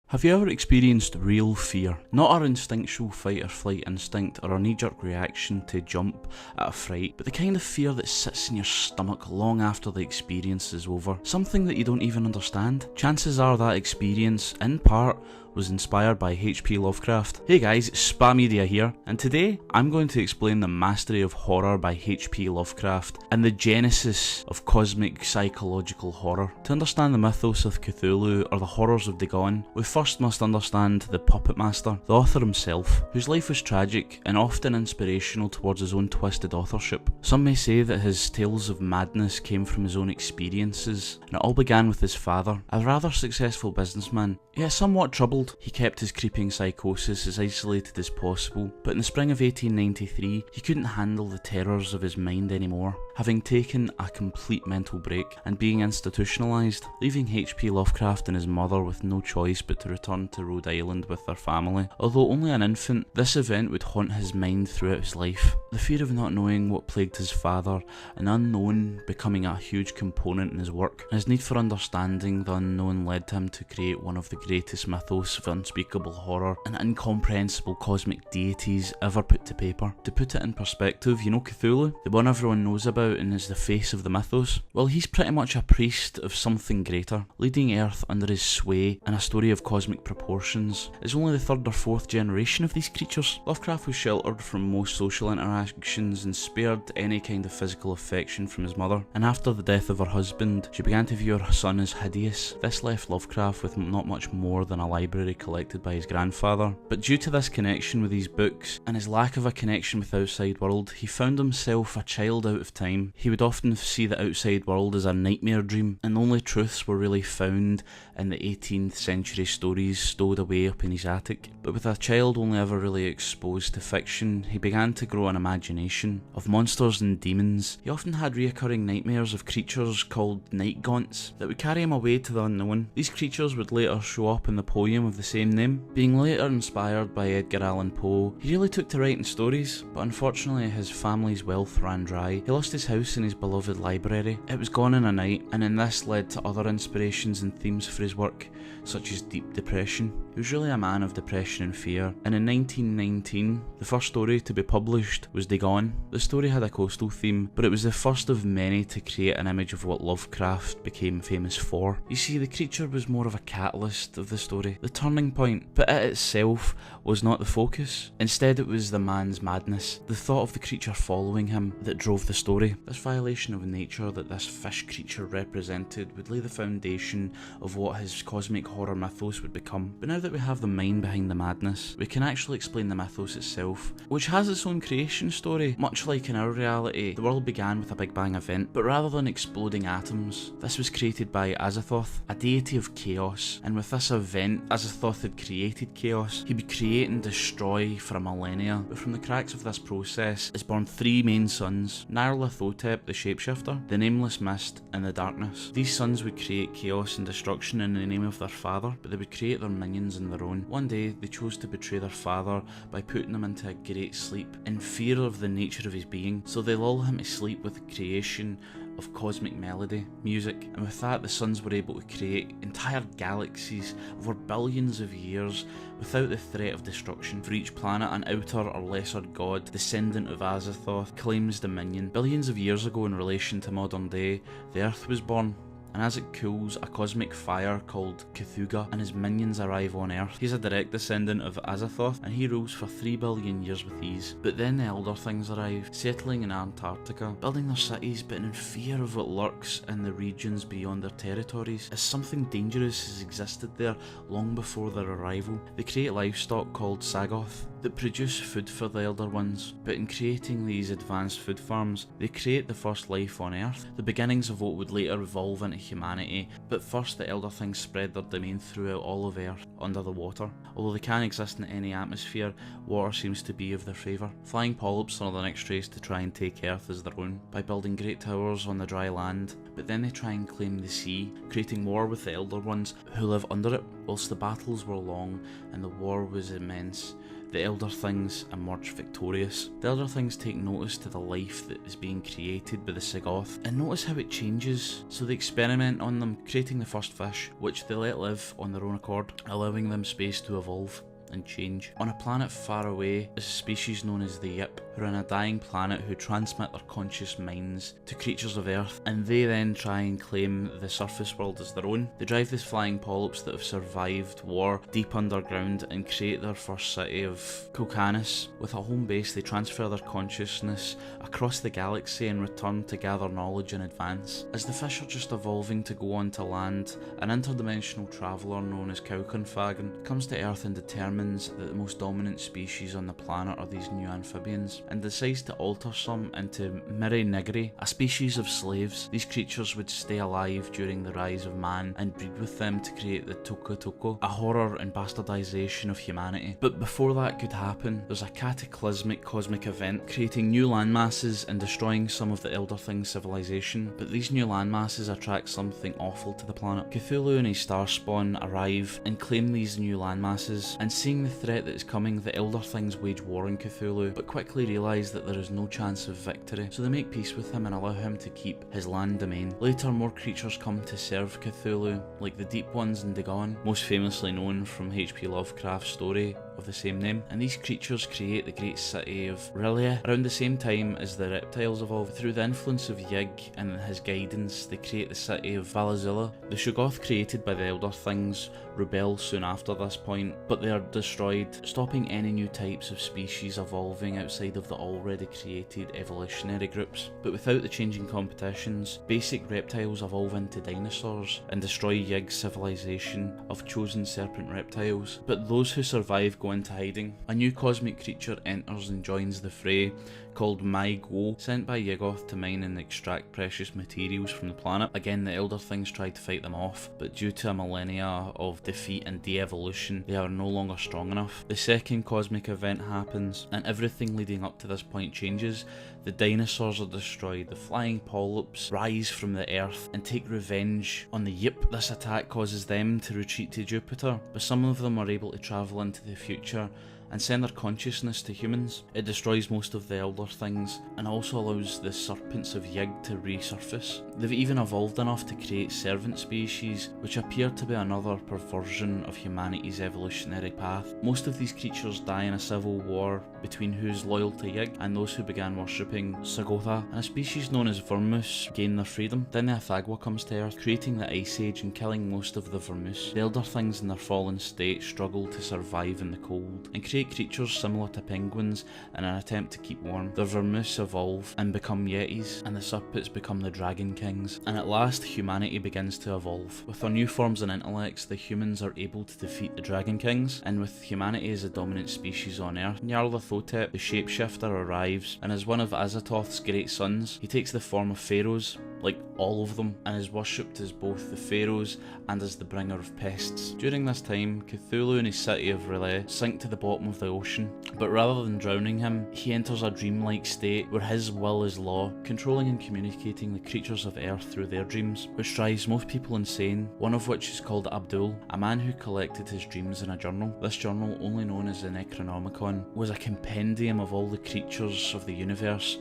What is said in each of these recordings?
Have you ever experienced real fear? Not our instinctual fight or flight instinct or our knee-jerk reaction to jump at a fright, but the kind of fear that sits in your stomach long after the experience is over. Something that you don't even understand. Chances are that experience, in part, was inspired by H.P. Lovecraft. Hey guys, it's sphamedia here, and today I'm going to explain the mastery of horror by H.P. Lovecraft and the genesis of cosmic psychological horror. To understand the mythos of Cthulhu or the horrors of dagon, we first must understand the puppet master, the author himself, whose life was tragic and often inspirational towards his own twisted authorship. Some may say that his tales of madness came from his own experiences, and it all began with his father, a rather successful businessman, yet somewhat troubled. He kept his creeping psychosis as isolated as possible, but in the spring of 1893, he couldn't handle the terrors of his mind anymore, having taken a complete mental break and being institutionalised, leaving H.P. Lovecraft and his mother with no choice but to return to Rhode Island with their family. Although only an infant, this event would haunt his mind throughout his life. The fear of not knowing what plagued his father, an unknown becoming a huge component in his work, and his need for understanding the unknown led him to create one of the greatest mythos of unspeakable horror and incomprehensible cosmic deities ever put to paper. To put it in perspective, you know Cthulhu, the one everyone knows about and is the face of the mythos? Well, he's pretty much a priest of something greater, leading Earth under his sway in a story of cosmic proportions. Is only the third or fourth generation of these creatures. Lovecraft was sheltered from most social interactions and spared any kind of physical affection from his mother, and after the death of her husband, she began to view her son as hideous. This left Lovecraft with not much more than a library collected by his grandfather. But due to this connection with these books, and his lack of a connection with the outside world, he found himself a child out of time. He would often see the outside world as a nightmare dream, and the only truths were really found in the 18th century stories stowed away up in his attic. But with a child only ever really exposed to fiction, he began to grow an imagination of monsters and demons. He often had reoccurring nightmares of creatures called night gaunts that would carry him away to the unknown. These creatures would later show up in the poem of the same name. Being later inspired by Edgar Allan Poe, he really took to writing stories, but unfortunately his family's wealth ran dry. He lost his house and his beloved library. It was gone in a night, and in this led to other inspirations and themes for his work, such as deep depression. He was really a man of depression and fear, and in 1919, the first story to be published was Dagon. The story had a coastal theme, but it was the first of many to create an image of what Lovecraft became famous for. You see, the creature was more of a catalyst of the story, the turning point, but it itself was not the focus. Instead, it was the man's madness, the thought of the creature following him, that drove the story. This violation of nature that this fish creature represented would lay the foundation of what his cosmic horror mythos would become. But now that we have the mind behind the madness, we can actually explain the mythos itself, which has its own creation story. Much like in our reality, the world began with a Big Bang event, but rather than exploding atoms, this was created by Azothoth, a deity of chaos, and with this event, Azothoth had created chaos. He would create and destroy for a millennia, but from the cracks of this process is born three main sons: Nyarlathotep, the shapeshifter, the Nameless Mist, and the Darkness. These sons would create chaos and destruction in the name of their father, but they would create their minions in their own. One day, they chose to betray their father by putting him into a great sleep, in fear of the nature of his being, so they lull him to sleep with the creation of cosmic melody, music, and with that the sons were able to create entire galaxies over billions of years without the threat of destruction. For each planet, an outer or lesser god, descendant of Azothoth, claims dominion. Billions of years ago in relation to modern day, the Earth was born, and as it cools, a cosmic fire called Cthulhu and his minions arrive on Earth. He's a direct descendant of Azothoth, and he rules for 3 billion years with ease. But then the Elder Things arrive, settling in Antarctica, building their cities, but in fear of what lurks in the regions beyond their territories, as something dangerous has existed there long before their arrival. They create livestock called Sagoth that produce food for the Elder Ones, but in creating these advanced food farms, they create the first life on Earth, the beginnings of what would later evolve into humanity. But first, the Elder Things spread their domain throughout all of Earth, under the water. Although they can exist in any atmosphere, water seems to be of their favour. Flying polyps are the next race to try and take Earth as their own, by building great towers on the dry land, but then they try and claim the sea, creating war with the Elder Ones who live under it. Whilst the battles were long and the war was immense, the Elder Things emerge victorious. The Elder Things take notice to the life that is being created by the Sagoth, and notice how it changes. So they experiment on them, creating the first fish, which they let live on their own accord, allowing them space to evolve and change. On a planet far away is a species known as the Yip, who are on a dying planet who transmit their conscious minds to creatures of Earth, and they then try and claim the surface world as their own. They drive these flying polyps that have survived war deep underground and create their first city of Kulcanis. With a home base, they transfer their consciousness across the galaxy and return to gather knowledge and advance. As the fish are just evolving to go on to land, an interdimensional traveller known as Kaukonfagan comes to Earth and determines that the most dominant species on the planet are these new amphibians, and decides to alter some into Miri Nigri, a species of slaves. These creatures would stay alive during the rise of man and breed with them to create the Toko Toko, a horror and bastardization of humanity. But before that could happen, there's a cataclysmic cosmic event creating new landmasses and destroying some of the Elder Things civilization. But these new landmasses attract something awful to the planet. Cthulhu and his starspawn arrive and claim these new landmasses, and seeing the threat that is coming, the Elder Things wage war on Cthulhu, but quickly realise that there is no chance of victory, so they make peace with him and allow him to keep his land domain. Later, more creatures come to serve Cthulhu, like the Deep Ones and Dagon, most famously known from H.P. Lovecraft's story of the same name, and these creatures create the great city of Rilia around the same time as the reptiles evolve. Through the influence of Yig and his guidance, they create the city of Valazilla. The Shoggoth created by the Elder Things rebel soon after this point, but they are destroyed, stopping any new types of species evolving outside of the already created evolutionary groups. But without the changing competitions, basic reptiles evolve into dinosaurs and destroy Yig's civilization of chosen serpent reptiles. But those who survive go into hiding. A new cosmic creature enters and joins the fray, called Mai Go, sent by Yiggoth to mine and extract precious materials from the planet. Again, the Elder Things tried to fight them off, but due to a millennia of defeat and de-evolution, they are no longer strong enough. The second cosmic event happens, and everything leading up to this point changes. The dinosaurs are destroyed, the flying polyps rise from the earth and take revenge on the Yip. This attack causes them to retreat to Jupiter, but some of them are able to travel into the future and send their consciousness to humans. It destroys most of the Elder Things and also allows the serpents of Yig to resurface. They've even evolved enough to create servant species, which appear to be another perversion of humanity's evolutionary path. Most of these creatures die in a civil war between who's loyal to Yig and those who began worshipping Sagotha, and a species known as Vermus gain their freedom. Then the Athagwa comes to Earth, creating the Ice Age and killing most of the Vermus. The Elder Things in their fallen state struggle to survive in the cold and create creatures similar to penguins in an attempt to keep warm. The Vermus evolve and become Yetis, and the Serpents become the Dragon Kings. And at last, humanity begins to evolve. With their new forms and intellects, the humans are able to defeat the Dragon Kings, and with humanity as the dominant species on Earth, Nyarlathotep, the shapeshifter, arrives, and as one of Azothoth's great sons, he takes the form of pharaohs, like all of them, and is worshipped as both the pharaohs and as the bringer of pests. During this time, Cthulhu and his city of R'lyeh sink to the bottom of the ocean, but rather than drowning him, he enters a dreamlike state where his will is law, controlling and communicating the creatures of Earth through their dreams, which drives most people insane, one of which is called Abdul, a man who collected his dreams in a journal. This journal, only known as the Necronomicon, was a compendium of all the creatures of the universe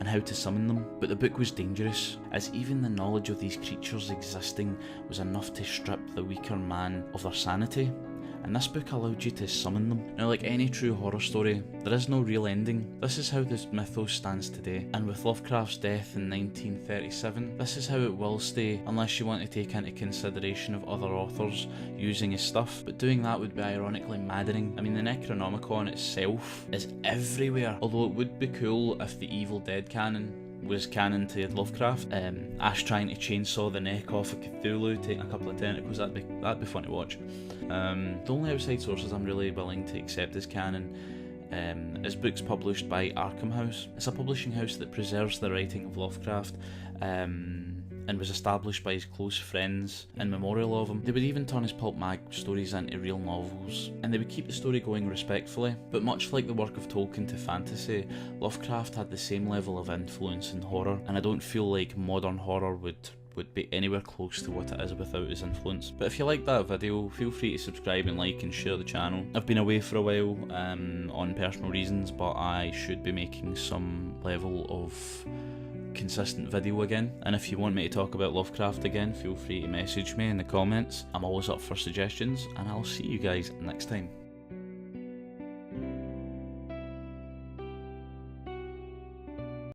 and how to summon them, but the book was dangerous, as even the knowledge of these creatures existing was enough to strip the weaker man of their sanity, and this book allowed you to summon them. Now, like any true horror story, there is no real ending. This is how this mythos stands today, and with Lovecraft's death in 1937, this is how it will stay, unless you want to take into consideration of other authors using his stuff, but doing that would be ironically maddening. I mean, the Necronomicon itself is everywhere, although it would be cool if the Evil Dead canon was canon to Lovecraft. Ash trying to chainsaw the neck off of Cthulhu, taking a couple of tentacles, that'd be fun to watch. The only outside sources I'm really willing to accept as canon is books published by Arkham House. It's a publishing house that preserves the writing of Lovecraft and was established by his close friends in memorial of him. They would even turn his pulp mag stories into real novels, and they would keep the story going respectfully. But much like the work of Tolkien to fantasy, Lovecraft had the same level of influence in horror, and I don't feel like modern horror would would be anywhere close to what it is without his influence. But if you like that video, feel free to subscribe and like and share the channel. I've been away for a while on personal reasons, but I should be making some level of consistent video again. And if you want me to talk about Lovecraft again, feel free to message me in the comments. I'm always up for suggestions, and I'll see you guys next time.